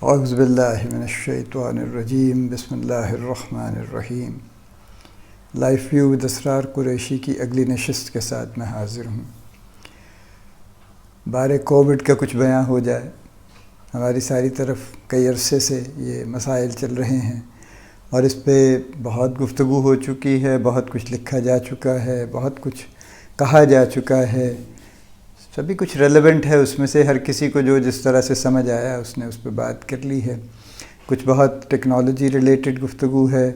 اعوذ باللہ من الشیطان الرجیم بسم اللہ الرحمن الرحیم۔ لائف ویو ود اسرار قریشی کی اگلی نشست کے ساتھ میں حاضر ہوں۔ بارے کووڈ کا کچھ بیان ہو جائے۔ ہماری ساری طرف کئی عرصے سے یہ مسائل چل رہے ہیں اور اس پہ بہت گفتگو ہو چکی ہے، بہت کچھ لکھا جا چکا ہے، بہت کچھ کہا جا چکا ہے، سبھی کچھ ریلیونٹ ہے۔ اس میں سے ہر کسی کو جو جس طرح سے سمجھ آیا اس نے اس پہ بات کر لی ہے۔ کچھ بہت ٹیکنالوجی ریلیٹڈ گفتگو ہے،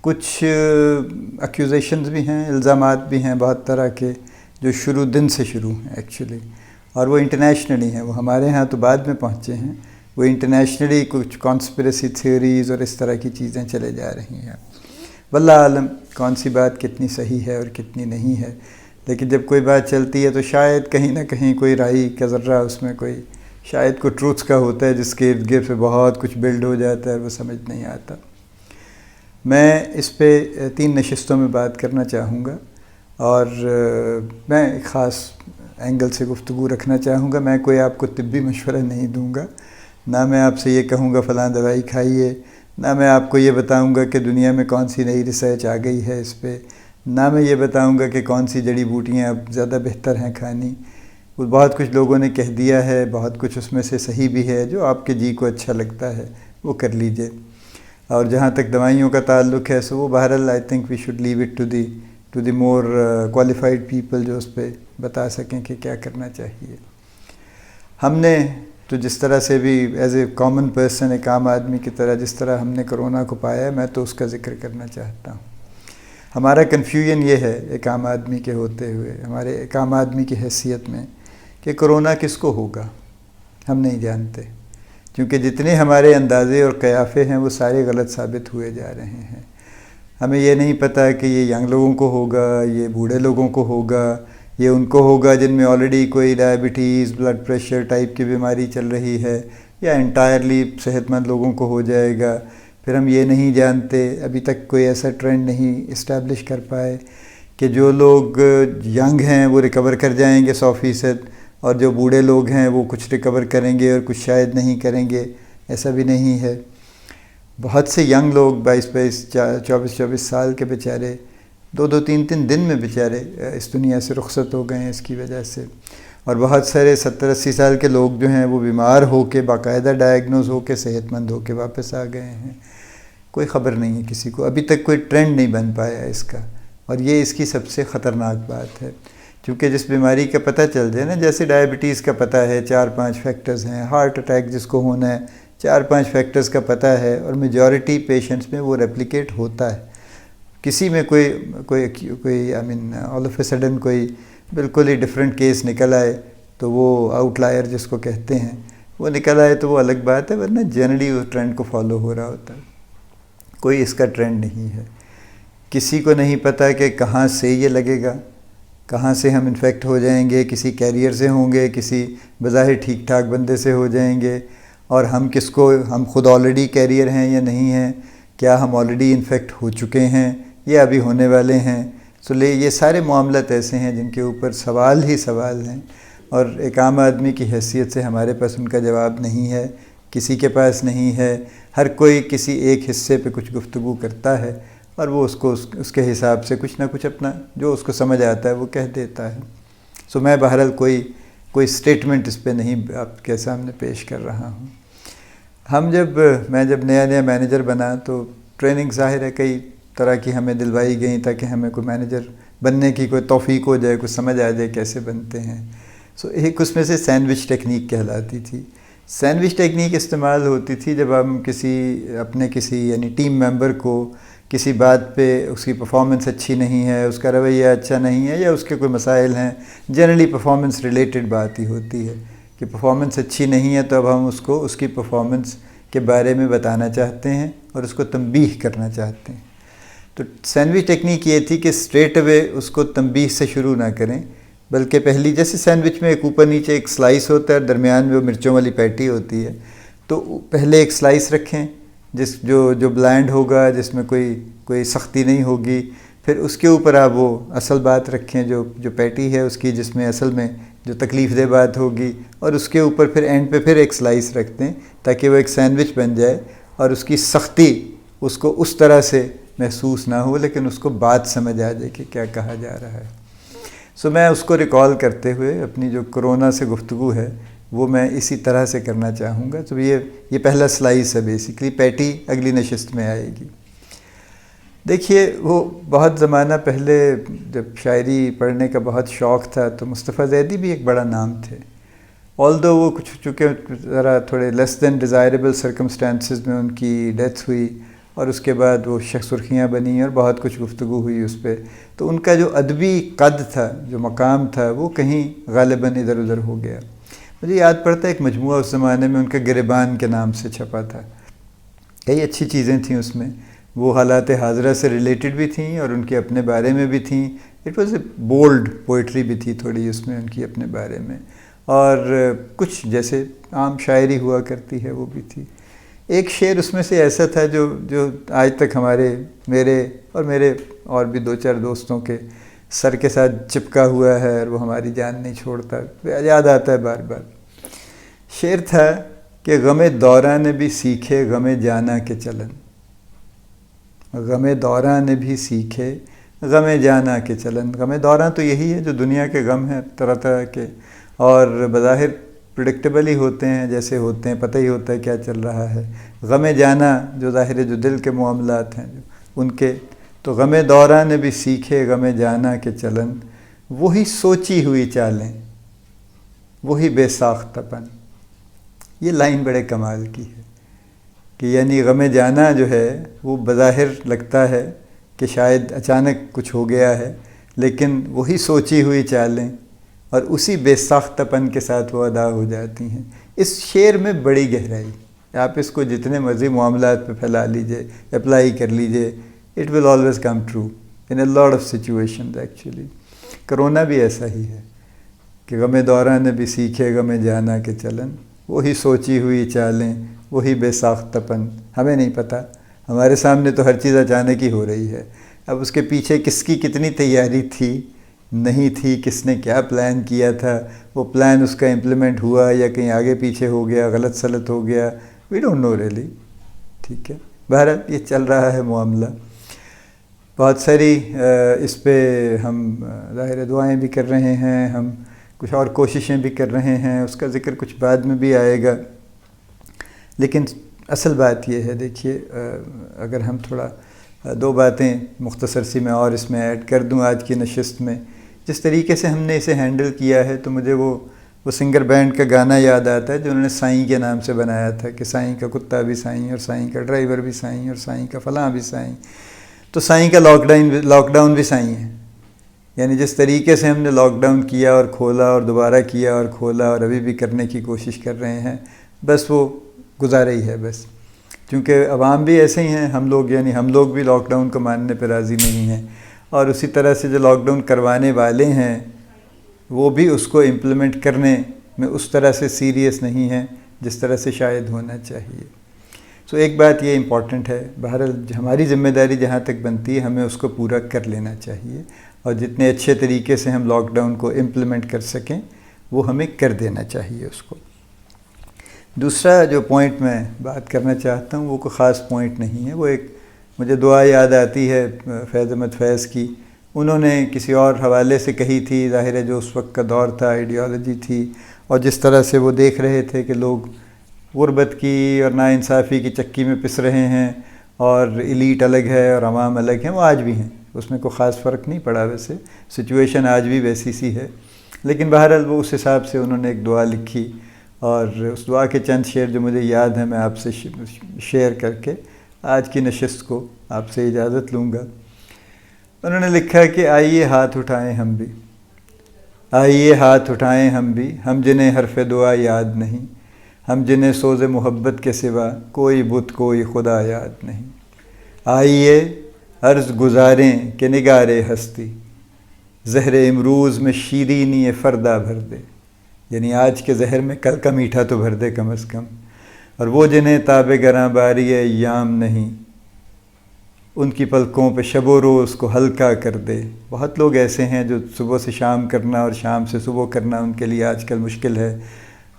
کچھ ایکیوزیشنز بھی ہیں، الزامات بھی ہیں بہت طرح کے جو شروع دن سے شروع ہیں ایکچولی، اور وہ انٹرنیشنلی ہیں، وہ ہمارے ہاں تو بعد میں پہنچے ہیں۔ وہ انٹرنیشنلی کچھ کانسپریسی تھیوریز اور اس طرح کی چیزیں چلے جا رہی ہیں۔ واللہ عالم کون سی بات کتنی صحیح ہے اور کتنی نہیں ہے، لیکن جب کوئی بات چلتی ہے تو شاید کہیں نہ کہیں کوئی رائے کا ذرہ اس میں کوئی شاید کوئی ٹروتھ کا ہوتا ہے جس کے ارد گرد پہ بہت کچھ بلڈ ہو جاتا ہے اور وہ سمجھ نہیں آتا۔ میں اس پہ 3 نشستوں میں بات کرنا چاہوں گا اور میں ایک خاص اینگل سے گفتگو رکھنا چاہوں گا۔ میں کوئی آپ کو طبی مشورہ نہیں دوں گا، نہ میں آپ سے یہ کہوں گا فلاں دوائی کھائیے، نہ میں آپ کو یہ بتاؤں گا کہ دنیا میں کون سی نئی ریسرچ آ گئی ہے اس پہ، نہ میں یہ بتاؤں گا کہ کون سی جڑی بوٹیاں اب زیادہ بہتر ہیں کھانی۔ وہ بہت کچھ لوگوں نے کہہ دیا ہے، بہت کچھ اس میں سے صحیح بھی ہے، جو آپ کے جی کو اچھا لگتا ہے وہ کر لیجئے۔ اور جہاں تک دوائیوں کا تعلق ہے سو وہ بہرحال I think we should leave it to the more qualified people جو اس پہ بتا سکیں کہ کیا کرنا چاہیے۔ ہم نے تو جس طرح سے بھی ایز اے کامن پرسن، ایک عام آدمی کی طرح جس طرح ہم نے کرونا کو پایا، میں تو اس کا ذکر کرنا چاہتا ہوں۔ ہمارا کنفیوژن یہ ہے ایک عام آدمی کے ہوتے ہوئے، ہمارے ایک عام آدمی کی حیثیت میں، کہ کرونا کس کو ہوگا ہم نہیں جانتے، کیونکہ جتنے ہمارے اندازے اور قیافے ہیں وہ سارے غلط ثابت ہوئے جا رہے ہیں۔ ہمیں یہ نہیں پتہ کہ یہ ینگ لوگوں کو ہوگا، یہ بوڑھے لوگوں کو ہوگا، یہ ان کو ہوگا جن میں آلریڈی کوئی ڈائبٹیز، بلڈ پریشر ٹائپ کی بیماری چل رہی ہے، یا انٹائرلی صحت مند لوگوں کو ہو جائے گا۔ پھر ہم یہ نہیں جانتے، ابھی تک کوئی ایسا ٹرینڈ نہیں اسٹیبلش کر پائے کہ جو لوگ ینگ ہیں وہ ریکور کر جائیں گے 100%، اور جو بوڑھے لوگ ہیں وہ کچھ ریکور کریں گے اور کچھ شاید نہیں کریں گے، ایسا بھی نہیں ہے۔ بہت سے ینگ لوگ 22 24 سال کے بیچارے 2 3 دن میں بیچارے اس دنیا سے رخصت ہو گئے ہیں اس کی وجہ سے، اور بہت سارے 70 80 سال کے لوگ جو ہیں وہ بیمار ہو کے باقاعدہ ڈائگنوز ہو کے صحت مند ہو کے واپس آ گئے ہیں۔ کوئی خبر نہیں ہے کسی کو، ابھی تک کوئی ٹرینڈ نہیں بن پایا اس کا، اور یہ اس کی سب سے خطرناک بات ہے۔ کیونکہ جس بیماری کا پتہ چل جائے نا، جیسے ڈائبٹیز کا پتہ ہے 4-5 فیکٹرز ہیں، ہارٹ اٹیک جس کو ہونا ہے 4-5 فیکٹرز کا پتہ ہے، اور میجورٹی پیشنٹس میں وہ ریپلیکیٹ ہوتا ہے۔ کسی میں کوئی آل آف اے سڈن کوئی بالکل ہی ڈیفرنٹ کیس نکل آئے تو وہ آؤٹ لائر جس کو کہتے ہیں وہ نکل آئے تو وہ الگ بات ہے، ورنہ جنرلی اس ٹرینڈ کو فالو ہو رہا ہوتا ہے۔ کوئی اس کا ٹرینڈ نہیں ہے، کسی کو نہیں پتہ کہ کہاں سے یہ لگے گا، کہاں سے ہم انفیکٹ ہو جائیں گے، کسی کیریئر سے ہوں گے، کسی بظاہر ٹھیک ٹھاک بندے سے ہو جائیں گے، اور ہم خود آلریڈی کیریئر ہیں یا نہیں ہیں، کیا ہم آلریڈی انفیکٹ ہو چکے ہیں یا ابھی ہونے والے ہیں۔ یہ سارے معاملات ایسے ہیں جن کے اوپر سوال ہی سوال ہیں، اور ایک عام آدمی کی حیثیت سے ہمارے پاس ان کا جواب نہیں ہے، کسی کے پاس نہیں ہے۔ ہر کوئی کسی ایک حصے پہ کچھ گفتگو کرتا ہے اور وہ اس کے حساب سے کچھ نہ کچھ اپنا جو اس کو سمجھ آتا ہے وہ کہہ دیتا ہے۔ میں بہرحال کوئی سٹیٹمنٹ اس پہ نہیں آپ کے سامنے پیش کر رہا ہوں۔ میں جب نیا مینیجر بنا تو ٹریننگ ظاہر ہے کئی طرح کی ہمیں دلوائی گئیں تاکہ ہمیں کوئی مینیجر بننے کی کوئی توفیق ہو جائے، کچھ سمجھ آ جائے کیسے بنتے ہیں۔ ایک اس میں سے سینڈوچ ٹیکنیک کہلاتی تھی۔ سینڈوچ ٹیکنیک استعمال ہوتی تھی جب ہم کسی یعنی ٹیم ممبر کو کسی بات پہ اس کی پرفارمنس اچھی نہیں ہے، اس کا رویہ اچھا نہیں ہے، یا اس کے کوئی مسائل ہیں، جنرلی پرفارمنس ریلیٹڈ بات ہی ہوتی ہے کہ پرفارمنس اچھی نہیں ہے، تو اب ہم اس کی پرفارمنس کے بارے میں بتانا چاہتے ہیں اور اس کو تنبیہ کرنا چاہتے ہیں۔ تو سینڈوچ ٹیکنیک یہ تھی کہ اسٹریٹ اوے اس کو تنبیہ سے شروع نہ کریں، بلکہ پہلی جیسے سینڈوچ میں ایک اوپر نیچے ایک سلائس ہوتا ہے، درمیان میں وہ مرچوں والی پیٹی ہوتی ہے، تو پہلے ایک سلائس رکھیں جو بلینڈ ہوگا، جس میں کوئی سختی نہیں ہوگی، پھر اس کے اوپر آپ وہ اصل بات رکھیں جو پیٹی ہے اس کی، جس میں اصل میں جو تکلیف دہ بات ہوگی، اور اس کے اوپر پھر اینڈ پہ پھر ایک سلائس رکھتے ہیں تاکہ وہ ایک سینڈوچ بن جائے اور اس کی سختی اس کو اس طرح سے محسوس نہ ہو، لیکن اس کو بات سمجھ آ جائے کہ کیا کہا جا رہا ہے۔ سو میں اس کو ریکال کرتے ہوئے اپنی جو کرونا سے گفتگو ہے وہ میں اسی طرح سے کرنا چاہوں گا۔ تو یہ پہلا سلائس ہے، بیسیکلی پیٹی اگلی نشست میں آئے گی۔ دیکھیے، وہ بہت زمانہ پہلے جب شاعری پڑھنے کا بہت شوق تھا تو مصطفیٰ زیدی بھی ایک بڑا نام تھے، آلدو وہ کچھ چونکہ ذرا تھوڑے لیس دین ڈیزائربل سرکمسٹانسز میں ان کی ڈیتھ ہوئی، اور اس کے بعد وہ سرخیاں بنیں اور بہت کچھ گفتگو ہوئی اس پہ، تو ان کا جو ادبی قد تھا، جو مقام تھا، وہ کہیں غالباً ادھر ادھر ہو گیا۔ مجھے یاد پڑتا ہے ایک مجموعہ اس زمانے میں ان کا گریبان کے نام سے چھپا تھا، کئی اچھی چیزیں تھیں اس میں، وہ حالات حاضرہ سے ریلیٹڈ بھی تھیں اور ان کے اپنے بارے میں بھی تھیں۔ It was a bold poetry بھی تھی تھوڑی اس میں ان کی اپنے بارے میں، اور کچھ جیسے عام شاعری ہوا کرتی ہے وہ بھی تھی۔ ایک شعر اس میں سے ایسا تھا جو آج تک میرے اور بھی دو چار دوستوں کے سر کے ساتھ چپکا ہوا ہے، اور وہ ہماری جان نہیں چھوڑتا، یاد آتا ہے بار بار۔ شعر تھا کہ غم دوراں نے بھی سیکھے غم جانا کے چلن، غم دوراں نے بھی سیکھے غم جانا کے چلن۔ غم دوراں تو یہی ہے جو دنیا کے غم ہیں طرح طرح کے، اور بظاہر پریڈکٹیبل ہی ہوتے ہیں، جیسے ہوتے ہیں پتہ ہی ہوتا ہے کیا چل رہا ہے۔ غم جانا جو ظاہر ہے جو دل کے معاملات ہیں ان کے، تو غم دوراں نے بھی سیکھے غم جانا کے چلن، وہی سوچی ہوئی چالیں وہی بے ساختہ پن۔ یہ لائن بڑے کمال کی ہے کہ یعنی غم جانا جو ہے وہ بظاہر لگتا ہے کہ شاید اچانک کچھ ہو گیا ہے، لیکن وہی سوچی ہوئی چالیں اور اسی بے ساختہ پن کے ساتھ وہ ادا ہو جاتی ہیں۔ اس شعر میں بڑی گہرائی، آپ اس کو جتنے مرضی معاملات پہ پھیلا لیجئے، اپلائی کر لیجئے، it will always come true in a lot of situations. Actually corona بھی ایسا ہی ہے کہ غم دوراں نے بھی سیکھے غم جانا کے چلن، وہی سوچی ہوئی چالیں وہی بے ساختہ پن۔ ہمیں نہیں پتہ، ہمارے سامنے تو ہر چیز اچانک ہی ہو رہی ہے، اب اس کے پیچھے کس کی کتنی تیاری تھی نہیں تھی، کس نے کیا پلان کیا تھا، وہ پلان اس کا امپلیمنٹ ہوا یا کہیں آگے پیچھے ہو گیا، غلط سلط ہو گیا، وی ڈونٹ نو ریئلی۔ ٹھیک ہے، بہرحال یہ چل رہا ہے معاملہ۔ بہت ساری اس پہ ہم ظاہر دعائیں بھی کر رہے ہیں، ہم کچھ اور کوششیں بھی کر رہے ہیں، اس کا ذکر کچھ بعد میں بھی آئے گا۔ لیکن اصل بات یہ ہے، دیکھیے اگر ہم تھوڑا دو باتیں مختصر سی میں اور اس میں ایڈ کر دوں آج کی نشست میں، جس طریقے سے ہم نے اسے ہینڈل کیا ہے، تو مجھے وہ سنگر بینڈ کا گانا یاد آتا ہے جو انہوں نے سائیں کے نام سے بنایا تھا کہ سائیں کا کتا بھی سائیں، اور سائیں کا ڈرائیور بھی سائیں، اور سائیں کا فلاں بھی سائیں۔ تو سائیں کا لاک ڈاؤن بھی سائیں ہے، یعنی جس طریقے سے ہم نے لاک ڈاؤن کیا اور کھولا اور دوبارہ کیا اور کھولا اور ابھی بھی کرنے کی کوشش کر رہے ہیں، بس وہ گزارا ہی ہے بس، کیونکہ عوام بھی ایسے ہی ہیں، ہم لوگ بھی لاک ڈاؤن کو ماننے پہ راضی نہیں ہیں، اور اسی طرح سے جو لاک ڈاؤن کروانے والے ہیں وہ بھی اس کو امپلیمنٹ کرنے میں اس طرح سے سیریس نہیں ہیں جس طرح سے شاید ہونا چاہیے۔ سو ایک بات یہ امپورٹنٹ ہے، بہرحال ہماری ذمہ داری جہاں تک بنتی ہے ہمیں اس کو پورا کر لینا چاہیے، اور جتنے اچھے طریقے سے ہم لاک ڈاؤن کو امپلیمنٹ کر سکیں وہ ہمیں کر دینا چاہیے اس کو۔ دوسرا جو پوائنٹ میں بات کرنا چاہتا ہوں وہ کوئی خاص پوائنٹ نہیں ہے، وہ ایک مجھے دعا یاد آتی ہے فیض احمد فیض کی، انہوں نے کسی اور حوالے سے کہی تھی، ظاہر ہے جو اس وقت کا دور تھا، آئیڈیالوجی تھی، اور جس طرح سے وہ دیکھ رہے تھے کہ لوگ غربت کی اور ناانصافی کی چکی میں پس رہے ہیں، اور ایلیٹ الگ ہے اور عوام الگ ہیں، وہ آج بھی ہیں، اس میں کوئی خاص فرق نہیں پڑا، ویسے سچویشن آج بھی ویسی سی ہے، لیکن بہرحال وہ اس حساب سے انہوں نے ایک دعا لکھی، اور اس دعا کے چند شعر جو مجھے یاد ہیں میں آپ سے شیئر کر کے آج کی نشست کو آپ سے اجازت لوں گا۔ انہوں نے لکھا کہ آئیے ہاتھ اٹھائیں ہم بھی، آئیے ہاتھ اٹھائیں ہم بھی، ہم جنہیں حرف دعا یاد نہیں، ہم جنہیں سوز محبت کے سوا کوئی بت کوئی خدا یاد نہیں۔ آئیے عرض گزاریں کہ نگار ہستی، زہر امروز میں شیرینی فردا بھر دے، یعنی آج کے زہر میں کل کا میٹھا تو بھر دے کم از کم، اور وہ جنہیں تاب گراں باری ایام نہیں، ان کی پلکوں پہ شب و روز کو ہلکا کر دے۔ بہت لوگ ایسے ہیں جو صبح سے شام کرنا اور شام سے صبح کرنا ان کے لیے آج کل مشکل ہے،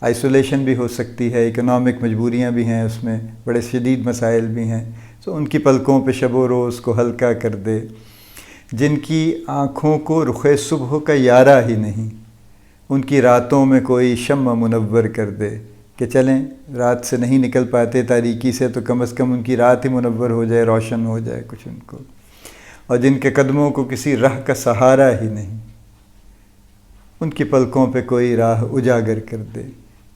آئسولیشن بھی ہو سکتی ہے، اکنامک مجبوریاں بھی ہیں، اس میں بڑے شدید مسائل بھی ہیں، تو ان کی پلکوں پہ شب و روز کو ہلکا کر دے۔ جن کی آنکھوں کو رخ صبح کا یارہ ہی نہیں، ان کی راتوں میں کوئی شمع منور کر دے، کہ چلیں رات سے نہیں نکل پاتے تاریکی سے، تو کم از کم ان کی رات ہی منور ہو جائے، روشن ہو جائے کچھ ان کو۔ اور جن کے قدموں کو کسی راہ کا سہارا ہی نہیں، ان کی پلکوں پہ کوئی راہ اجاگر کر دے،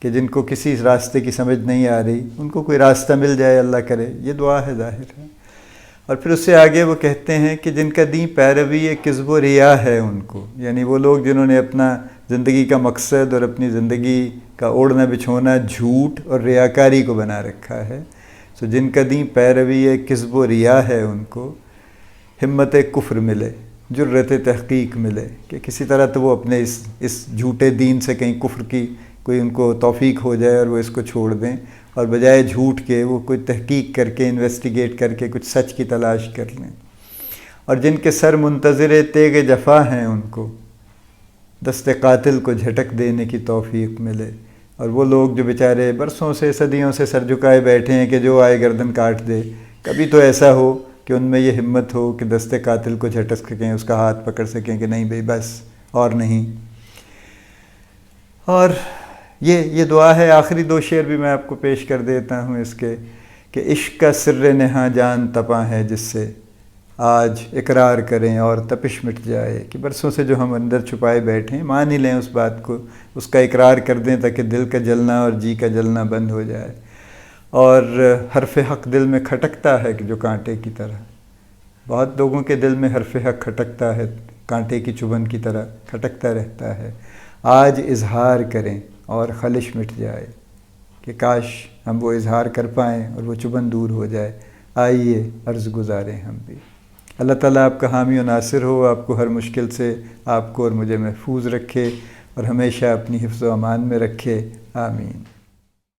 کہ جن کو کسی راستے کی سمجھ نہیں آ رہی ان کو کوئی راستہ مل جائے، اللہ کرے۔ یہ دعا ہے ظاہر ہے۔ اور پھر اس سے آگے وہ کہتے ہیں کہ جن کا دین پیروی کذب و ریا ہے ان کو، یعنی وہ لوگ جنہوں نے اپنا زندگی کا مقصد اور اپنی زندگی کا اوڑھنا بچھونا جھوٹ اور ریاکاری کو بنا رکھا ہے، سو جن کا دین پیروی کذب و ریا ہے ان کو ہمت کفر ملے، جرت تحقیق ملے، کہ کسی طرح تو وہ اپنے اس جھوٹے دین سے کہیں کفر کی کوئی ان کو توفیق ہو جائے اور وہ اس کو چھوڑ دیں، اور بجائے جھوٹ کے وہ کوئی تحقیق کر کے انویسٹیگیٹ کر کے کچھ سچ کی تلاش کر لیں۔ اور جن کے سر منتظر تیغ جفا ہیں ان کو دست قاتل کو جھٹک دینے کی توفیق ملے۔ اور وہ لوگ جو بیچارے برسوں سے صدیوں سے سر جھکائے بیٹھے ہیں کہ جو آئے گردن کاٹ دے، کبھی تو ایسا ہو کہ ان میں یہ ہمت ہو کہ دست قاتل کو جھٹک سکیں، اس کا ہاتھ پکڑ سکیں کہ نہیں بھئی بس اور نہیں۔ اور یہ دعا ہے۔ آخری دو شعر بھی میں آپ کو پیش کر دیتا ہوں اس کے، کہ عشق کا سر نہاں جان تپاں ہے جس سے آج اقرار کریں اور تپش مٹ جائے، کہ برسوں سے جو ہم اندر چھپائے بیٹھے ہیں مان ہی لیں اس بات کو، اس کا اقرار کر دیں تاکہ دل کا جلنا اور جی کا جلنا بند ہو جائے۔ اور حرف حق دل میں کھٹکتا ہے کہ جو کانٹے کی طرح، بہت لوگوں کے دل میں حرف حق کھٹکتا ہے، کانٹے کی چبھن کی طرح کھٹکتا رہتا ہے۔ آج اظہار کریں اور خلش مٹ جائے، کہ کاش ہم وہ اظہار کر پائیں اور وہ چبھن دور ہو جائے۔ آئیے عرض گزاریں ہم بھی۔ اللہ تعالیٰ آپ کا حامی و ناصر ہو، آپ کو ہر مشکل سے آپ کو اور مجھے محفوظ رکھے اور ہمیشہ اپنی حفظ و امان میں رکھے، آمین۔